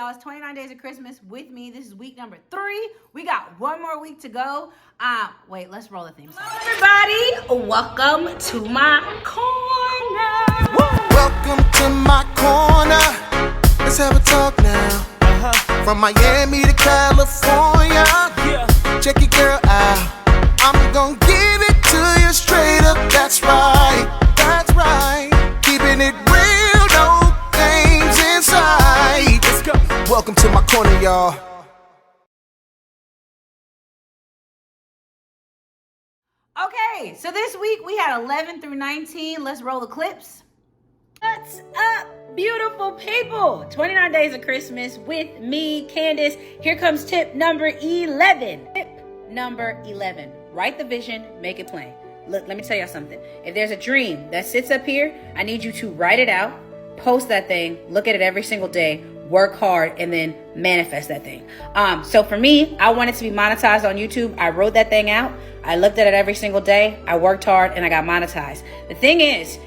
y'all. It's 29 Days of Christmas with me. This is week number 3. We got one more week to go. Wait, let's roll the theme song. Hello, everybody. Welcome to my corner. Welcome to my corner. Let's have a talk now. From Miami to California. Check your girl out. I'm gonna give it to you straight up. That's right. That's right. Keeping it real, no games inside. Let's go. Welcome to my corner, y'all. Okay, so this week we had 11 through 19. Let's roll the clips. What's up, beautiful people? 29 Days of Christmas with me, Candace. Here comes tip number 11. Tip number 11. Write the vision, make it plain. Look, let me tell y'all something. If there's a dream that sits up here, I need you to write it out, post that thing, look at it every single day, work hard, and then manifest that thing. So for me, I want it to be monetized on YouTube. I wrote that thing out. I looked at it every single day. I worked hard and I got monetized. The thing is,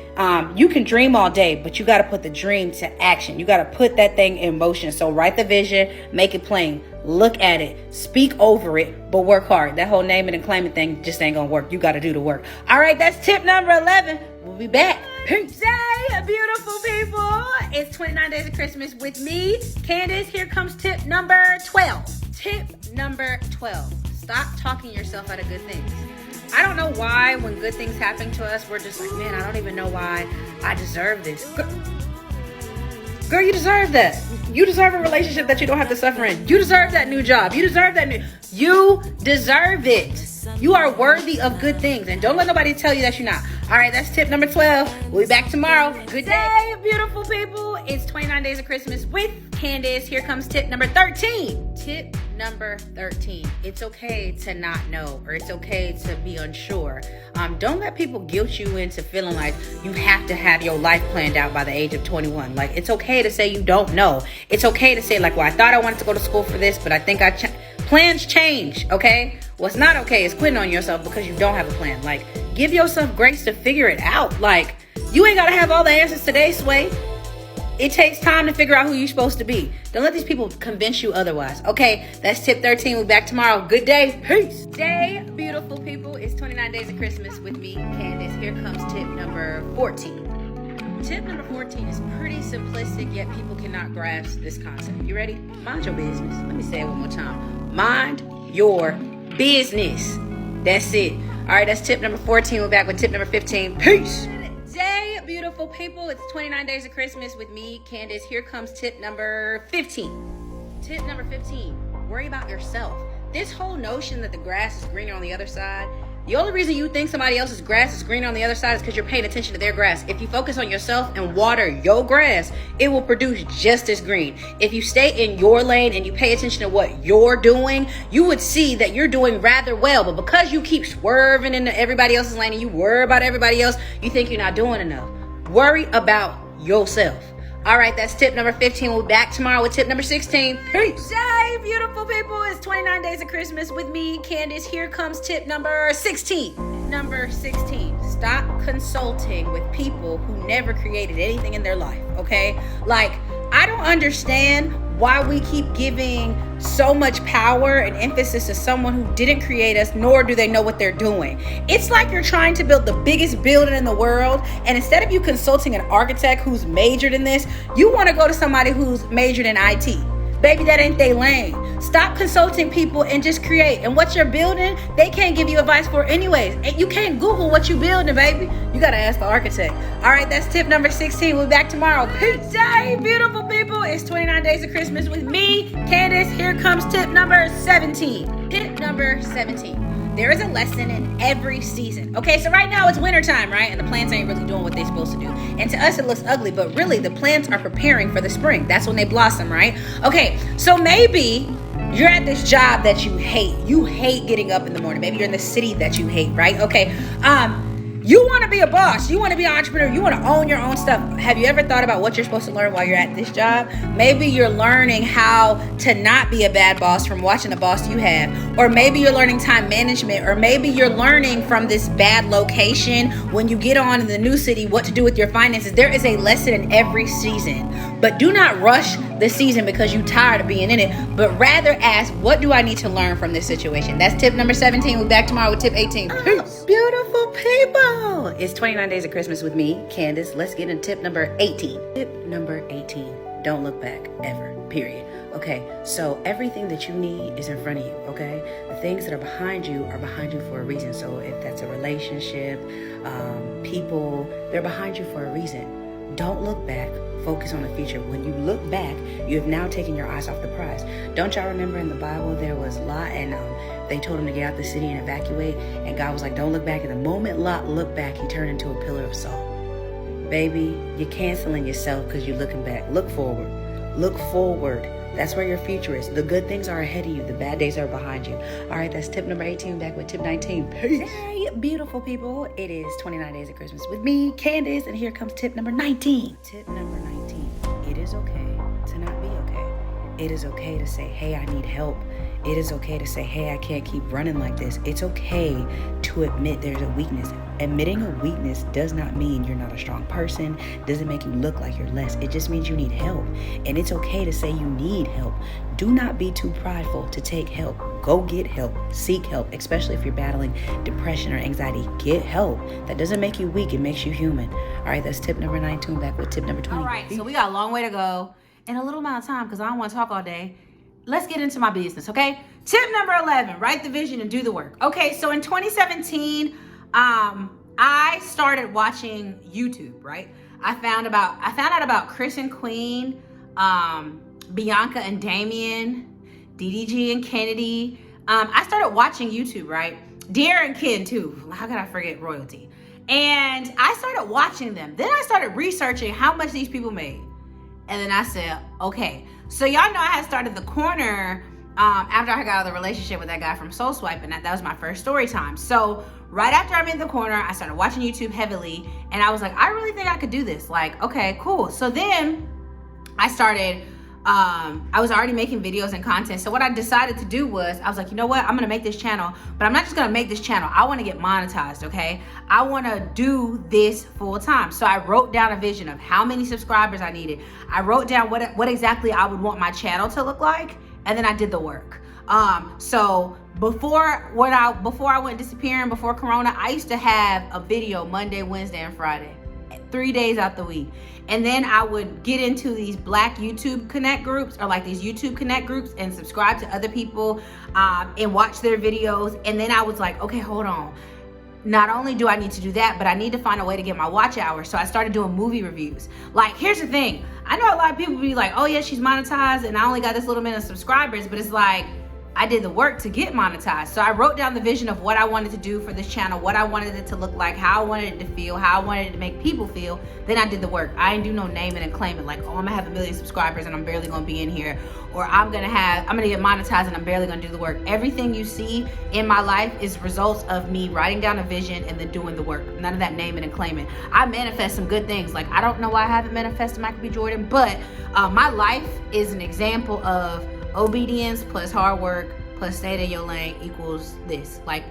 you can dream all day, but you got to put the dream to action. You got to put that thing in motion. So write the vision, make it plain, look at it, speak over it, but work hard. That whole name it and claim it thing just ain't gonna work. You got to do the work. All right, that's tip number 11. We'll be back. Peace. Hey, beautiful people. It's 29 Days of Christmas with me, Candace. Here comes tip number 12. Tip number 12. Stop talking yourself out of good things. I don't know why when good things happen to us, we're just like, man, I don't even know why I deserve this. Girl, you deserve that. You deserve a relationship that you don't have to suffer in. You deserve that new job. You deserve that you deserve it. You are worthy of good things. And don't let nobody tell you that you're not. All right, that's tip number 12. We'll be back tomorrow. Good day, beautiful people. It's 29 Days of Christmas with Candace. Here comes tip number 13. Tip number 13. It's okay to not know, or it's okay to be unsure. Don't let people guilt you into feeling like you have to have your life planned out by the age of 21. Like, it's okay to say you don't know. It's okay to say, like, well, I thought I wanted to go to school for this, but I think plans change, okay? What's not okay is quitting on yourself because you don't have a plan. Like, give yourself grace to figure it out. Like, you ain't got to have all the answers today, Sway. It takes time to figure out who you're supposed to be. Don't let these people convince you otherwise. Okay, that's tip 13. We'll be back tomorrow. Good day. Peace. Day, beautiful people. It's 29 Days of Christmas with me, Candace. Here comes tip number 14. Tip number 14 is pretty simplistic, yet people cannot grasp this concept. You ready? Mind your business. Let me say it one more time. Mind your business. That's it. All right, that's tip number 14. We're back with tip number 15. Peace. Day, beautiful people. It's 29 Days of Christmas with me, Candace. Here comes tip number 15. Tip number 15. Worry about yourself. This whole notion that the grass is greener on the other side, the only reason you think somebody else's grass is greener on the other side is because you're paying attention to their grass. If you focus on yourself and water your grass, it will produce just as green. If you stay in your lane and you pay attention to what you're doing, you would see that you're doing rather well. But because you keep swerving into everybody else's lane and you worry about everybody else, you think you're not doing enough. Worry about yourself. All right, that's tip number 15. We'll be back tomorrow with tip number 16. Peace. Hey, beautiful people. It's 29 Days of Christmas with me, Candace. Here comes tip number 16. Number 16. Stop consulting with people who never created anything in their life, okay? Like, I don't understand why we keep giving so much power and emphasis to someone who didn't create us, nor do they know what they're doing. It's like you're trying to build the biggest building in the world, and instead of you consulting an architect who's majored in this, you want to go to somebody who's majored in IT. Baby, that ain't they lane. Stop consulting people and just create. And what you're building, they can't give you advice for anyways. And you can't Google what you building, baby. You got to ask the architect. All right, that's tip number 16. We'll be back tomorrow. Peace. Hey, beautiful people. It's 29 Days of Christmas with me, Candace. Here comes tip number 17. Tip number 17. There is a lesson in every season. Okay, so right now it's wintertime, right? And the plants ain't really doing what they're supposed to do. And to us, it looks ugly, but really the plants are preparing for the spring. That's when they blossom, right? Okay, so maybe you're at this job that you hate. You hate getting up in the morning. Maybe you're in the city that you hate, right? Okay, You want to be a boss. You want to be an entrepreneur. You want to own your own stuff. Have you ever thought about what you're supposed to learn while you're at this job? Maybe you're learning how to not be a bad boss from watching the boss you have. Or maybe you're learning time management. Or maybe you're learning from this bad location when you get on in the new city what to do with your finances. There is a lesson in every season. But do not rush the season because you're tired of being in it. But rather ask, what do I need to learn from this situation? That's tip number 17. We'll be back tomorrow with tip 18. Peace. Beautiful people. It's 29 Days of Christmas with me, Candace. Let's get into tip number 18. Tip number 18. Don't look back ever, period. Okay, so everything that you need is in front of you, okay? The things that are behind you for a reason. So if that's a relationship, people, they're behind you for a reason. Don't look back. Focus on the future. When you look back, you have now taken your eyes off the prize. Don't y'all remember in the Bible there was Lot and they told him to get out the city and evacuate, and God was like, don't look back. And the moment Lot looked back, he turned into a pillar of salt. Baby, you're canceling yourself because you're looking back. Look forward. Look forward. That's where your future is. The good things are ahead of you. The bad days are behind you. All right, that's tip number 18. Back with tip 19. Peace. Hey, beautiful people. It is 29 Days of Christmas with me, Candace, and here comes tip number 19. Tip number 19. It is okay to not be okay. It is okay to say, hey, I need help. It is okay to say, hey, I can't keep running like this. It's okay to admit there's a weakness. Admitting a weakness does not mean you're not a strong person, doesn't make you look like you're less. It just means you need help. And it's okay to say you need help. Do not be too prideful to take help. Go get help. Seek help, especially if you're battling depression or anxiety. Get help. That doesn't make you weak. It makes you human. All right, that's tip number 19. Back with tip number 20. All right, so we got a long way to go and a little amount of time because I don't want to talk all day. Let's get into my business, okay? Tip number 11, write the vision and do the work. Okay, so in 2017, I started watching YouTube, right? I found out about Chris and Queen, Bianca and Damien, DDG and Kennedy. I started watching YouTube, right? Dear and Ken too. How could I forget royalty? And I started watching them. Then I started researching how much these people made. And then I said, okay. So y'all know I had started The Corner after I got out of the relationship with that guy from Soul Swipe, and that was my first story time. So right after I made The Corner, I started watching YouTube heavily, and I was like, I really think I could do this. Like, okay, cool. So then I started, I was already making videos and content. So what I decided to do was, I was like, you know what? I'm gonna make this channel, but I'm not just gonna make this channel. I wanna get monetized, okay? I wanna do this full time. So I wrote down a vision of how many subscribers I needed. I wrote down what exactly I would want my channel to look like, and then I did the work. So before I went disappearing, before Corona, I used to have a video Monday, Wednesday, and Friday, 3 days out the week. And then I would get into these Black YouTube Connect groups, or like these YouTube Connect groups, and subscribe to other people and watch their videos. And then I was like, okay, hold on. Not only do I need to do that, but I need to find a way to get my watch hours. So I started doing movie reviews. Like, here's the thing. I know a lot of people be like, oh yeah, she's monetized and I only got this little bit of subscribers, but it's like, I did the work to get monetized. So I wrote down the vision of what I wanted to do for this channel, what I wanted it to look like, how I wanted it to feel, how I wanted it to make people feel. Then I did the work. I didn't do no naming and claiming like, oh, I'm gonna have 1 million subscribers and I'm barely gonna be in here. Or I'm gonna get monetized and I'm barely gonna do the work. Everything you see in my life is results of me writing down a vision and then doing the work. None of that naming and claiming. I manifest some good things. Like, I don't know why I haven't manifested Michael B. Jordan, but my life is an example of obedience plus hard work plus stay in your lane equals this. Like,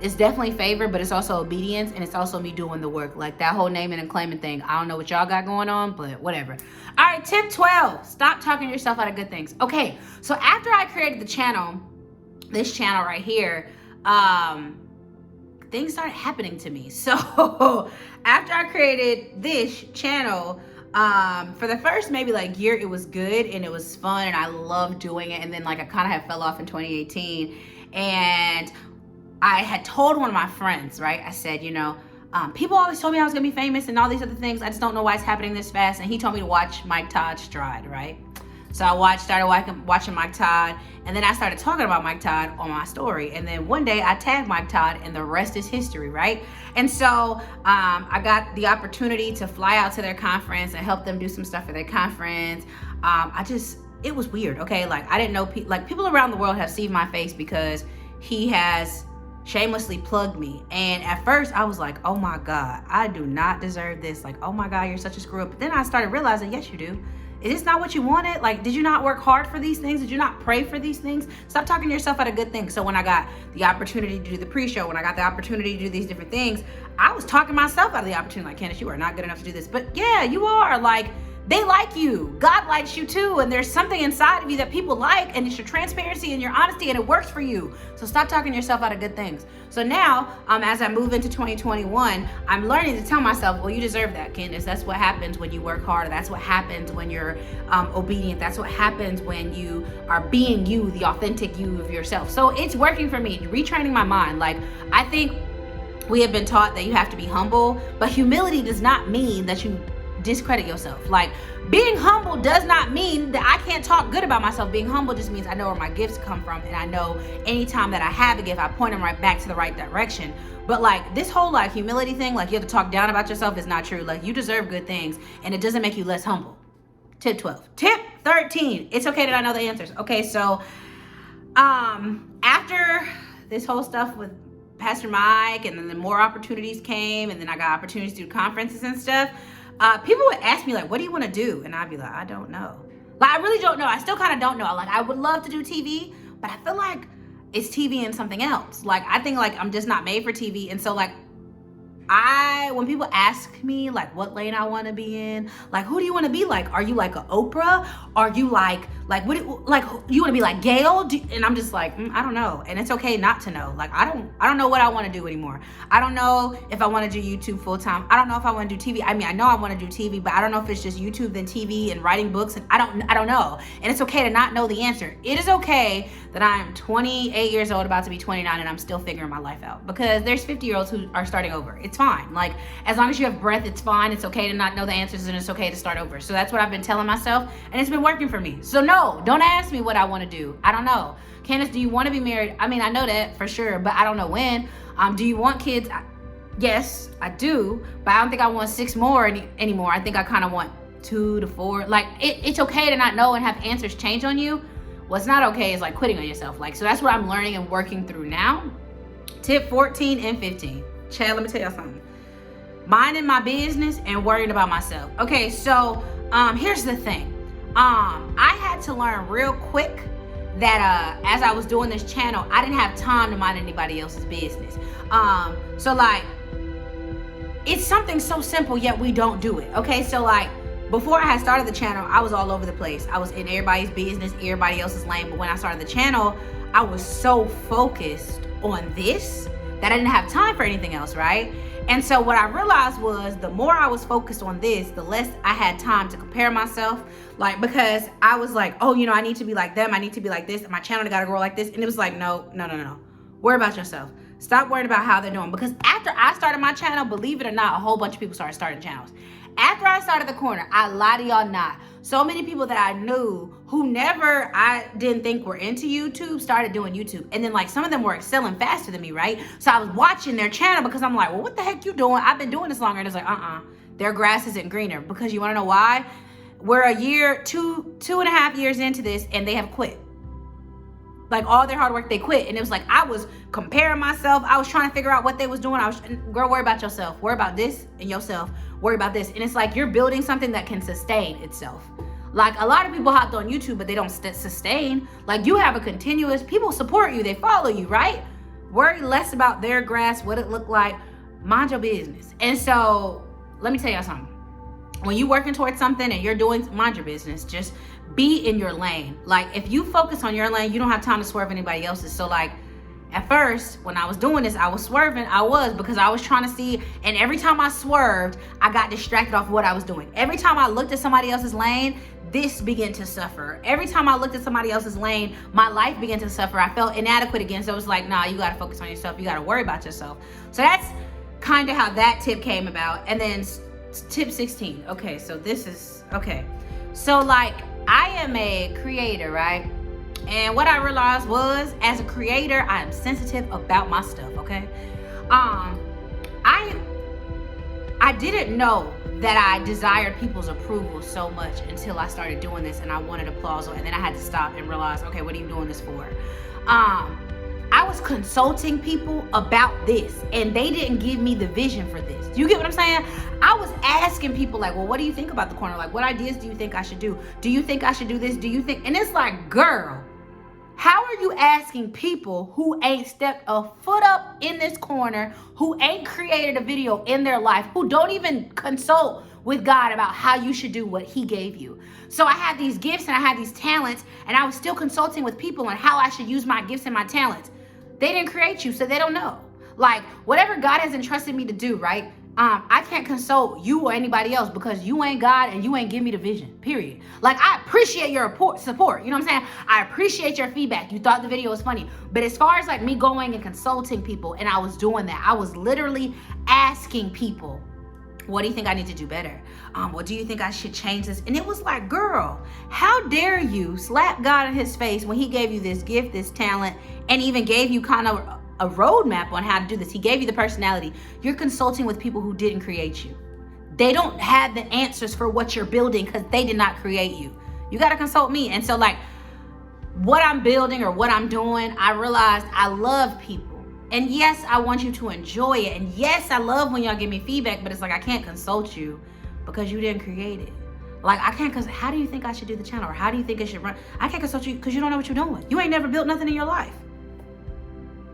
it's definitely favor, but it's also obedience, and it's also me doing the work. Like, that whole naming and claiming thing, I don't know what y'all got going on, but whatever. All right, tip 12, stop talking yourself out of good things. Okay, so after I created the channel, this channel right here, things started happening to me. So after I created this channel, for the first maybe like year, it was good and it was fun and I loved doing it. And then like I kind of had fell off in 2018, and I had told one of my friends, right? I said, you know, people always told me I was gonna be famous and all these other things. I just don't know why it's happening this fast. And he told me to watch Mike Todd Stride, right? So I started watching Mike Todd, and then I started talking about Mike Todd on my story. And then one day I tagged Mike Todd, and the rest is history, right? And so I got the opportunity to fly out to their conference and help them do some stuff for their conference. It was weird, okay? Like, I didn't know, people around the world have seen my face because he has shamelessly plugged me. And at first I was like, oh my God, I do not deserve this. Like, oh my God, you're such a screw up. But then I started realizing, yes, you do. Is this not what you wanted? Like, did you not work hard for these things? Did you not pray for these things? Stop talking to yourself out of good things. So when I got the opportunity to do the pre-show, when I got the opportunity to do these different things, I was talking myself out of the opportunity. Like, Candace, you are not good enough to do this. But yeah, you are. Like, they like you. God likes you too. And there's something inside of you that people like, and it's your transparency and your honesty, and it works for you. So stop talking yourself out of good things. So now, as I move into 2021, I'm learning to tell myself, well, you deserve that, Candace. That's what happens when you work hard. That's what happens when you're obedient. That's what happens when you are being you, the authentic you of yourself. So it's working for me, retraining my mind. Like, I think we have been taught that you have to be humble, but humility does not mean that you discredit yourself. Like, being humble does not mean that I can't talk good about myself. Being humble just means I know where my gifts come from, and I know anytime that I have a gift, I point them right back to the right direction. But like, this whole like humility thing, like you have to talk down about yourself, is not true. Like, you deserve good things, and it doesn't make you less humble. Tip 12. Tip 13. It's okay that I know the answers. Okay, so after this whole stuff with Pastor Mike, and then the more opportunities came, and then I got opportunities to do conferences and stuff, people would ask me like, what do you want to do? And I'd be like, I don't know. Like, I really don't know. I still kind of don't know. Like, I would love to do TV, but I feel like it's TV and something else. Like, I think like I'm just not made for TV. And so like, when people ask me like what lane I want to be in, like, who do you want to be like? Are you like a Oprah? Are you like what? Like, you want to be like Gail? And I'm just like, I don't know. And it's okay not to know. Like, I don't know what I want to do anymore. I don't know if I want to do YouTube full time. I don't know if I want to do TV. I mean, I know I want to do TV, but I don't know if it's just YouTube then TV and writing books. And I don't know. And it's okay to not know the answer. It is okay that I'm 28 years old, about to be 29, and I'm still figuring my life out, because there's 50-year-olds who are starting over. It's fine. Like, as long as you have breath, it's fine. It's okay to not know the answers, and it's okay to start over. So that's what I've been telling myself, and it's been working for me. So no, don't ask me what I want to do. I don't know. Candace, do you want to be married? I mean, I know that for sure, but I don't know when. Do you want kids? Yes, I do, but I don't think I want 6 more anymore. I think I kind of want 2 to 4. Like, it's okay to not know and have answers change on you. What's not okay is like quitting on yourself. Like, so that's what I'm learning and working through now. Tip 14 and 15. Chad, let me tell you something. Minding my business and worrying about myself. Okay, so here's the thing. I had to learn real quick that as I was doing this channel, I didn't have time to mind anybody else's business. So like, it's something so simple, yet we don't do it. Okay, so like, before I had started the channel, I was all over the place. I was in everybody's business, everybody else's lane. But when I started the channel, I was so focused on this that I didn't have time for anything else, right? And so what I realized was, the more I was focused on this, the less I had time to compare myself. Like, because I was like, oh, you know, I need to be like them. I need to be like this. My channel got to grow like this. And it was like, no. Worry about yourself. Stop worrying about how they're doing. Because after I started my channel, believe it or not, a whole bunch of people started starting channels. After I started the corner, I lie to y'all not, so many people that I knew who I didn't think were into YouTube started doing YouTube. And then like, some of them were excelling faster than me, right? So I was watching their channel, because I'm like, well, what the heck you doing? I've been doing this longer. And it's like, their grass isn't greener. Because you want to know why? We're a year, two and a half years into this, and they have quit. Like, all their hard work, they quit. And it was like, I was comparing myself. I was trying to figure out what they was doing. Girl, worry about yourself. Worry about this and yourself. Worry about this. And it's like, you're building something that can sustain itself. Like, a lot of people hopped on YouTube, but they don't sustain. Like, you have a continuous, people support you. They follow you, right? Worry less about their grass, what it looked like. Mind your business. And so, let me tell y'all something. When you're working towards something and you're doing, mind your business. Just be in your lane. Like, if you focus on your lane, you don't have time to swerve anybody else's. So like, at first, when I was doing this, I was swerving. Because I was trying to see, and every time I swerved, I got distracted off what I was doing. Every time I looked at somebody else's lane, this began to suffer. Every time I looked at somebody else's lane, my life began to suffer. I felt inadequate again. So it was like, nah, you gotta focus on yourself. You gotta worry about yourself. So that's kind of how that tip came about. And then tip 16. Okay, so this is, okay. So like, I am a creator, right? And what I realized was, as a creator, I am sensitive about my stuff, okay? I didn't know that I desired people's approval so much until I started doing this, and I wanted applause, and then I had to stop and realize, okay, what are you doing this for? I I was consulting people about this and they didn't give me the vision for this. Do you get what I'm saying? I was asking people like, well, what do you think about the corner? Like, what ideas do you think I should do? Do you think I should do this? Do you think? And it's like, girl, how are you asking people who ain't stepped a foot up in this corner, who ain't created a video in their life, who don't even consult with God about how you should do what he gave you? So I had these gifts and I had these talents, and I was still consulting with people on how I should use my gifts and my talents. They didn't create you, so they don't know. Like, whatever God has entrusted me to do, right? I can't consult you or anybody else because you ain't God and you ain't give me the vision, period. Like, I appreciate your support, you know what I'm saying? I appreciate your feedback. You thought the video was funny. But as far as like me going and consulting people, and I was doing that, I was literally asking people, what do you think I need to do better? What do you think I should change this? And it was like, girl, how dare you slap God in his face when he gave you this gift, this talent, and even gave you kind of a roadmap on how to do this. He gave you the personality. You're consulting with people who didn't create you. They don't have the answers for what you're building because they did not create you. You got to consult me. And so like what I'm building or what I'm doing, I realized I love people. And yes, I want you to enjoy it. And yes, I love when y'all give me feedback, but it's like, I can't consult you because you didn't create it. Like, I can't, because how do you think I should do the channel? Or how do you think it should run? I can't consult you because you don't know what you're doing. You ain't never built nothing in your life.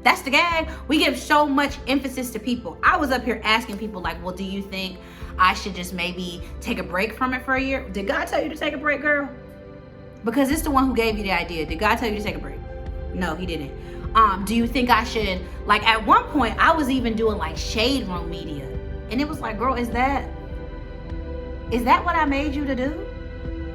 That's the gag. We give so much emphasis to people. I was up here asking people like, well, do you think I should just maybe take a break from it for a year? Did God tell you to take a break, girl? Because it's the one who gave you the idea. Did God tell you to take a break? No, he didn't. Do you think I should, like at one point I was even doing like shade room media. And it was like, girl, is that what I made you to do?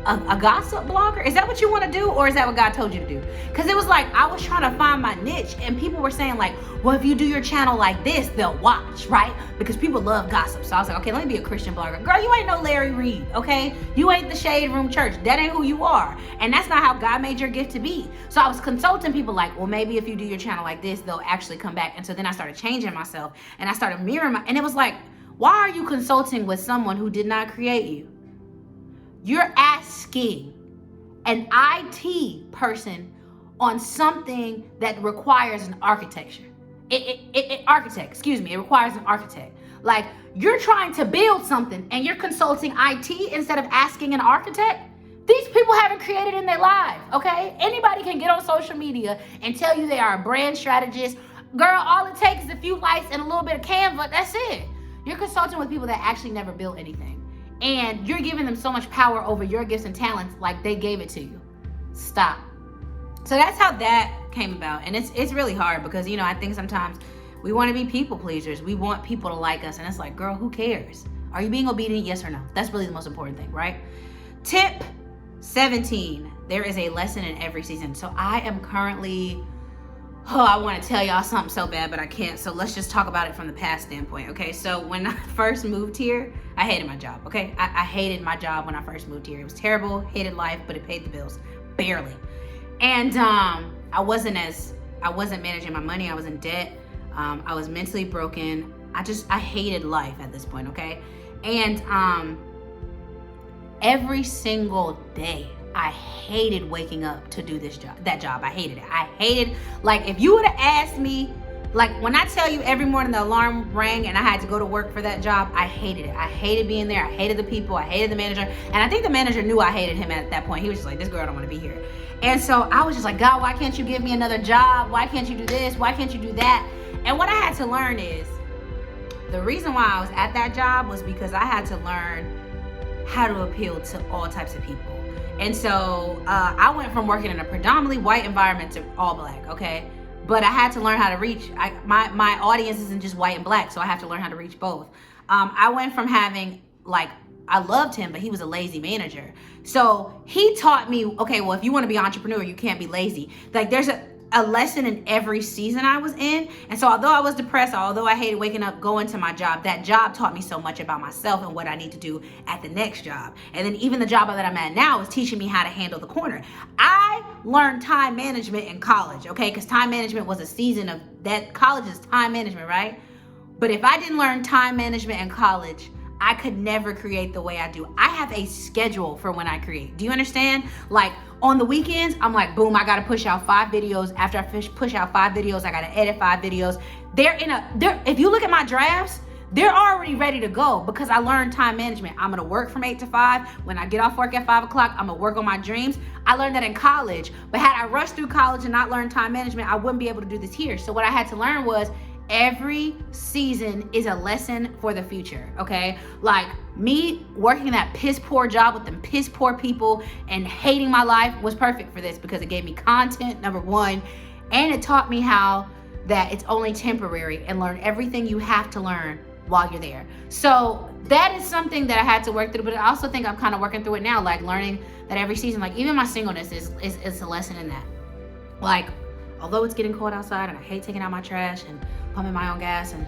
A gossip blogger? Is that what you want to do? Or is that what God told you to do? Because it was like, I was trying to find my niche and people were saying like, well, if you do your channel like this, they'll watch, right? Because people love gossip. So I was like, okay, let me be a Christian blogger. Girl, you ain't no Larry Reed, okay? You ain't the Shade Room Church. That ain't who you are. And that's not how God made your gift to be. So I was consulting people like, well, maybe if you do your channel like this, they'll actually come back. And so then I started changing myself and I started mirroring and it was like, why are you consulting with someone who did not create you? You're asking an IT person on something that requires an architecture. It requires an architect. Like, you're trying to build something and you're consulting IT instead of asking an architect. These people haven't created in their lives, okay? Anybody can get on social media and tell you they are a brand strategist. Girl, all it takes is a few lights and a little bit of Canva, that's it. You're consulting with people that actually never built anything. And you're giving them so much power over your gifts and talents like they gave it to you. Stop. So that's how that came about. And it's really hard because, you know, I think sometimes we want to be people pleasers. We want people to like us. And it's like, girl, who cares? Are you being obedient? Yes or no? That's really the most important thing, right? Tip 17. There is a lesson in every season. So I am currently... I want to tell y'all something so bad, but I can't. So let's just talk about it from the past standpoint, okay? So when I first moved here, I hated my job, okay? I hated my job when I first moved here. It was terrible, hated life, but it paid the bills, barely. And I wasn't managing my money. I was in debt. I was mentally broken. I hated life at this point, okay? And every single day, I hated waking up to do that job. I hated it. I hated, like, if you would have asked me, like, when I tell you every morning the alarm rang and I had to go to work for that job, I hated it. I hated being there. I hated the people. I hated the manager. And I think the manager knew I hated him at that point. He was just like, this girl don't want to be here. And so I was just like, God, why can't you give me another job? Why can't you do this? Why can't you do that? And what I had to learn is, the reason why I was at that job was because I had to learn how to appeal to all types of people. And so I went from working in a predominantly white environment to all black, okay? But I had to learn how to reach, my audience isn't just white and black, so I have to learn how to reach both. I went from having, like, I loved him, but he was a lazy manager. So he taught me, okay, well, if you want to be an entrepreneur, you can't be lazy. Like, there's a lesson in every season I was in. And so although I was depressed, although I hated waking up, going to my job, that job taught me so much about myself and what I need to do at the next job. And then even the job that I'm at now is teaching me how to handle the corner. I learned time management in college, okay? Because time management was a season of that. College is time management, right? But if I didn't learn time management in college, I could never create the way I do. I have a schedule for when I create. Do you understand? Like on the weekends, I'm like, boom, I gotta push out 5 videos. After I push out 5 videos, I gotta edit 5 videos. If you look at my drafts, they're already ready to go because I learned time management. I'm gonna work from 8 to 5. When I get off work at 5 o'clock, I'm gonna work on my dreams. I learned that in college, but had I rushed through college and not learned time management, I wouldn't be able to do this here. So what I had to learn was every season is a lesson for the future, okay? Like me working that piss poor job with them piss poor people and hating my life was perfect for this because it gave me content, number one, and it taught me how that it's only temporary and learn everything you have to learn while you're there. So that is something that I had to work through, but I also think I'm kind of working through it now, like learning that every season, like even my singleness is a lesson in that. Like, although it's getting cold outside and I hate taking out my trash and pumping my own gas and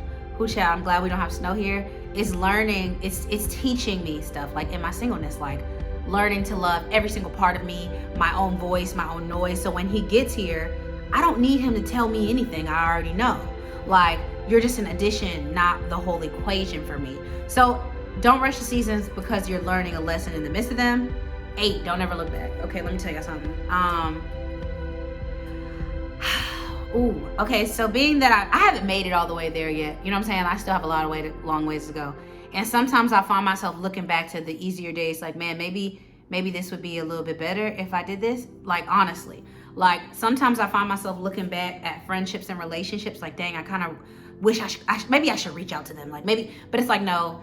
child, I'm glad we don't have snow here. It's learning, it's teaching me stuff like in my singleness, like learning to love every single part of me, my own voice, my own noise. So when he gets here, I don't need him to tell me anything I already know. Like, you're just an addition, not the whole equation for me. So don't rush the seasons because you're learning a lesson in the midst of them. 8, don't ever look back. Okay, let me tell you something. Okay, so being that I haven't made it all the way there yet, you know what I'm saying? I still have a lot of long ways to go. And sometimes I find myself looking back to the easier days, like, man, maybe this would be a little bit better if I did this. Like, honestly, like sometimes I find myself looking back at friendships and relationships, like, dang, I kind of wish maybe I should reach out to them, like maybe, but it's like, no,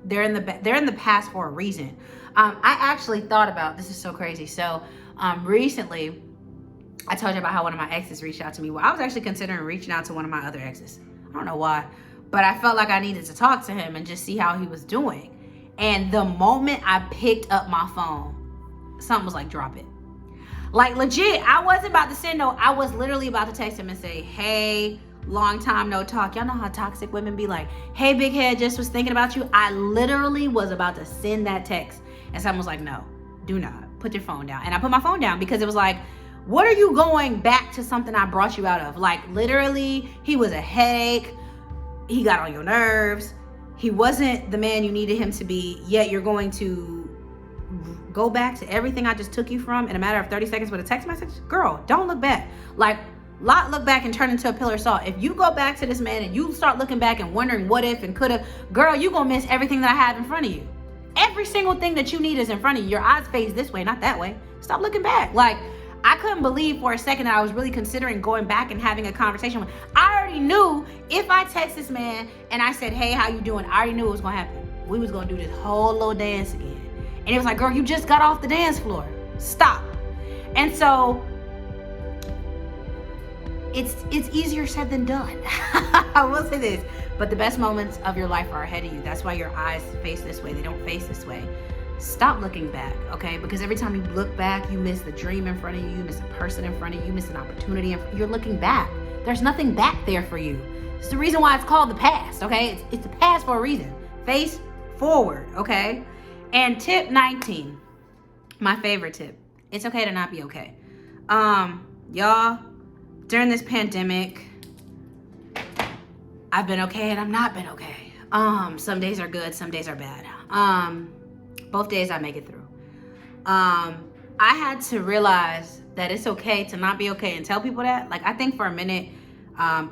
they're in the past for a reason. I actually thought about, this is so crazy. So recently, I told you about how one of my exes reached out to me. Well, I was actually considering reaching out to one of my other exes. I don't know why, but I felt like I needed to talk to him and just see how he was doing. And the moment I picked up my phone, something was like, drop it. Like legit, I wasn't about to send I was literally about to text him and say, hey, long time no talk. Y'all know how toxic women be like, hey, big head, just was thinking about you. I literally was about to send that text. And someone was like, no, do not. Put your phone down. And I put my phone down because it was like, what are you going back to something I brought you out of? Like literally, he was a headache. He got on your nerves. He wasn't the man you needed him to be, yet you're going to go back to everything I just took you from in a matter of 30 seconds with a text message? Girl, don't look back. Like, look back and turn into a pillar of salt. If you go back to this man and you start looking back and wondering what if and could have, girl, you gonna miss everything that I have in front of you. Every single thing that you need is in front of you. Your eyes face this way, not that way. Stop looking back. Like, I couldn't believe for a second that I was really considering going back and having a conversation with. I already knew if I text this man and I said, hey, how you doing? I already knew it was gonna happen. We was gonna do this whole little dance again. And it was like, girl, you just got off the dance floor. Stop. And so it's easier said than done. I will say this, but the best moments of your life are ahead of you. That's why your eyes face this way. They don't face this way. Stop looking back, okay? Because every time you look back, you miss the dream in front of you, you miss a person in front of you, you miss an opportunity, you're looking back. There's nothing back there for you. It's the reason why it's called the past, okay? It's the past for a reason. Face forward, okay? And tip 19, my favorite tip. It's okay to not be okay. Y'all, during this pandemic, I've been okay and I've not been okay. Some days are good, some days are bad. Both days I make it through. I had to realize that it's okay to not be okay and tell people that. Like, I think for a minute,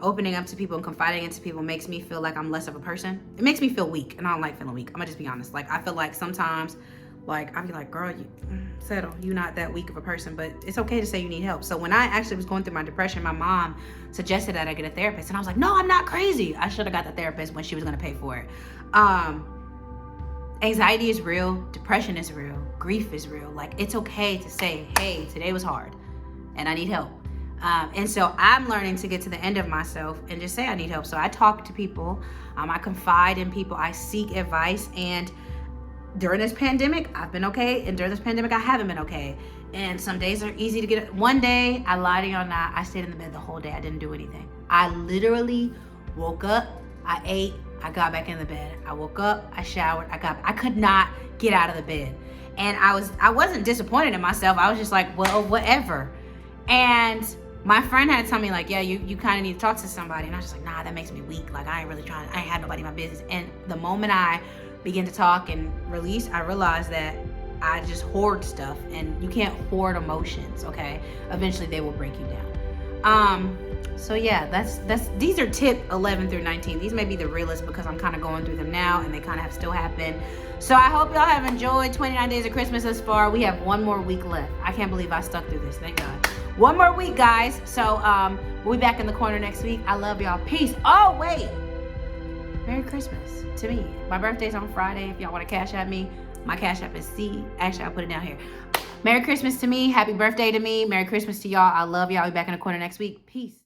opening up to people and confiding into people makes me feel like I'm less of a person. It makes me feel weak, and I don't like feeling weak. I'm gonna just be honest. Like, I feel like sometimes, like, I'll be like, girl, you settle. You're not that weak of a person, but it's okay to say you need help. So when I actually was going through my depression, my mom suggested that I get a therapist, and I was like, no, I'm not crazy. I should have got the therapist when she was gonna pay for it. Anxiety is real, depression is real, grief is real. Like, it's okay to say, hey, today was hard and I need help. And so I'm learning to get to the end of myself and just say I need help. So I talk to people, I confide in people, I seek advice. And during this pandemic, I've been okay. And during this pandemic, I haven't been okay. And some days are easy to get. One day, I lied to you or not, I stayed in the bed the whole day. I didn't do anything. I literally woke up, I ate, I got back in the bed. I woke up, I showered, I could not get out of the bed. And I wasn't disappointed in myself. I was just like, well, whatever. And my friend had to tell me, like, yeah, you kind of need to talk to somebody. And I was just like, nah, that makes me weak. Like, I ain't had nobody in my business. And the moment I begin to talk and release, I realized that I just hoard stuff, and you can't hoard emotions, okay? Eventually they will break you down. So yeah, these are tip 11 through 19. These may be the realest because I'm kind of going through them now and they kind of have still happened. So I hope y'all have enjoyed 29 Days of Christmas thus far. We have one more week left. I can't believe I stuck through this, thank God. One more week, guys. So we'll be back in the corner next week. I love y'all. Peace. Oh, wait. Merry Christmas to me. My birthday's on Friday. If y'all want to cash at me, my cash app is C. Actually, I'll put it down here. Merry Christmas to me. Happy birthday to me. Merry Christmas to y'all. I love y'all. I'll be back in the corner next week. Peace.